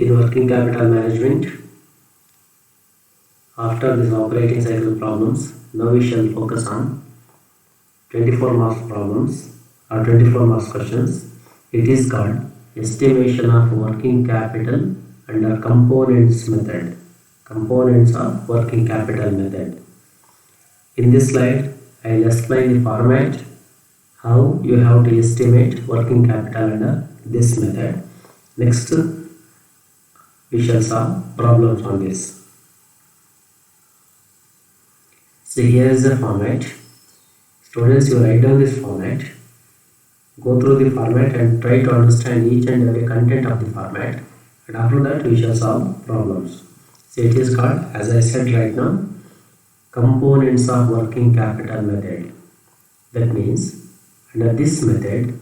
in working capital management. After this operating cycle problems, now we shall focus on 24 marks problems or 24 marks questions. It is called estimation of working capital under components method. Components of working capital method. In this slide, I will explain the format, how you have to estimate working capital under this method. Next, we shall solve problems on this. So here is the format. Students, you write down this format, go through the format and try to understand each and every content of the format, and after that we shall solve problems. So it is called, as I said right now, components of working capital method. That means under this method,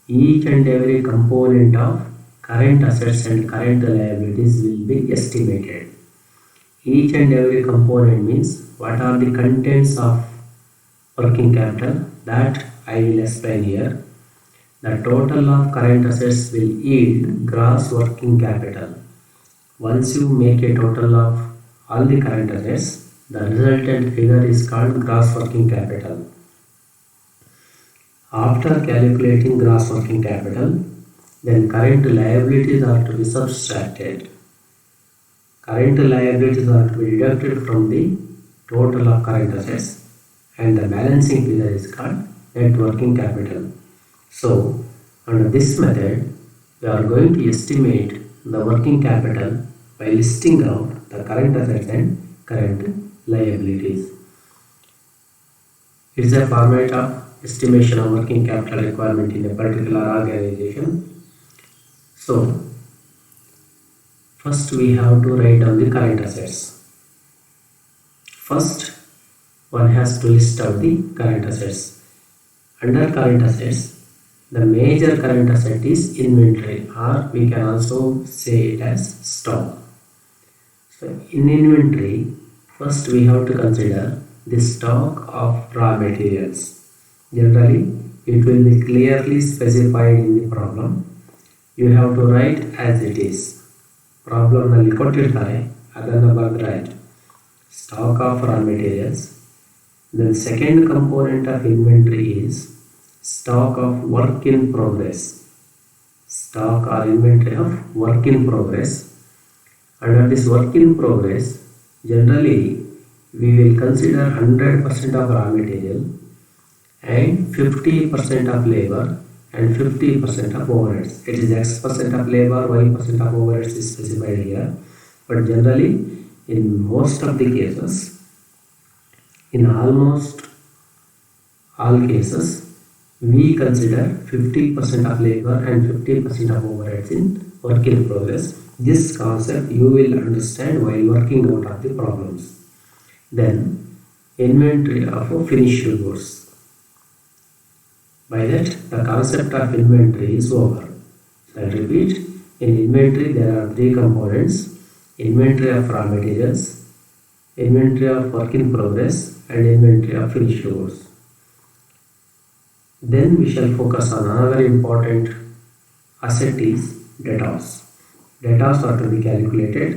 each and every component of current assets and current liabilities will be estimated. Each and every component means what are the contents of working capital, that I will explain here. The total of current assets will yield gross working capital. Once you make a total of all the current assets, the resultant figure is called gross working capital. After calculating gross working capital, then current liabilities are to be subtracted. Current liabilities are to be deducted from the total of current assets, and the balancing figure is called net working capital. So, under this method, we are going to estimate the working capital by listing out the current assets and current liabilities. It is a format of estimation of working capital requirement in a particular organization. So, first we have to write down the current assets. First, one has to list out the current assets. Under current assets, the major current asset is inventory, or we can also say it as stock. So in inventory, first we have to consider the stock of raw materials. Generally, it will be clearly specified in the problem. You have to write as it is. Problem nalli ಕೊಟ್ಟಿರ್ತಾರೆ ಅದನ್ನು ಬರೆದ್ರೆ stock of raw materials. Then second component of inventory is stock of work in progress. Stock or inventory of work in progress. Under this work in progress, generally we will consider 100% of raw material and 50% of labor and 50% of overheads. It is X% of labor, Y% of overheads is specified here. But generally, in most of the cases, in almost all cases, we consider 50% of labor and 50% of overheads in work in progress. This concept you will understand while working out of the problems. Then, inventory of finished goods. By that, the concept of inventory is over. So I repeat, in inventory there are three components: inventory of raw materials, inventory of work in progress, and inventory of finished goods. Then we shall focus on another important asset is debtors. Debtors are to be calculated.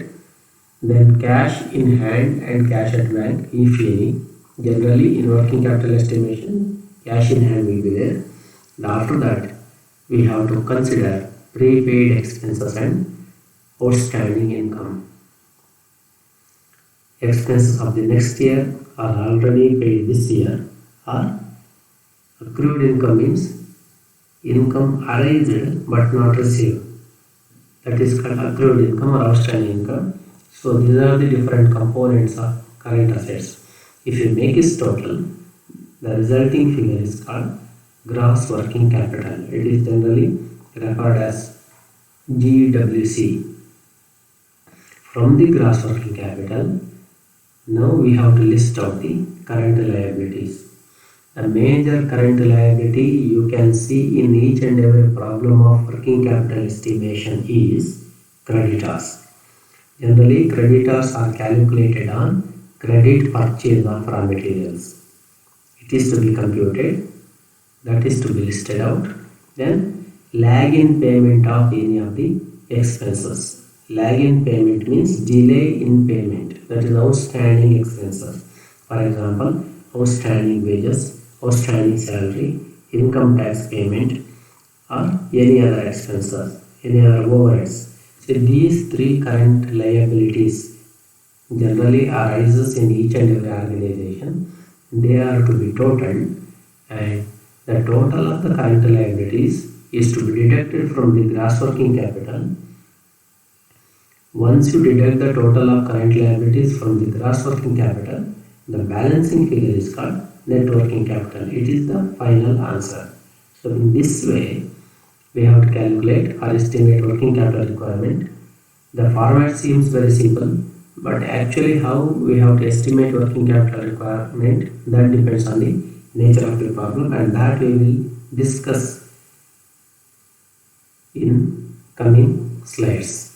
Then cash in hand and cash at bank, if any. Generally in working capital estimation, cash in hand will be there. And after that, we have to consider prepaid expenses and outstanding income. Expenses of the next year are already paid this year, or accrued income means income arised but not received. That is called accrued income or outstanding income. So these are the different components of current assets. If you make its total, the resulting figure is called gross working capital. It is generally referred as GWC. From the gross working capital, now we have to list out the current liabilities. The major current liability you can see in each and every problem of working capital estimation is creditors. Generally, creditors are calculated on credit purchase of raw materials. It is to be computed, that is to be listed out. Then lag in payment of any of the expenses. Lag in payment means delay in payment, that is outstanding expenses. For example, outstanding wages, outstanding salary, income tax payment, or any other expenses, any other overheads. So these three current liabilities generally arises in each and every organization. They are to be totaled, and the total of the current liabilities is to be deducted from the gross working capital. Once you deduct the total of current liabilities from the gross working capital, the balancing figure is called net working capital. It is the final answer. So in this way, we have to calculate or estimate working capital requirement. The format seems very simple, but actually how we have to estimate working capital requirement, that depends on the nature of the problem, and that we will discuss in coming slides.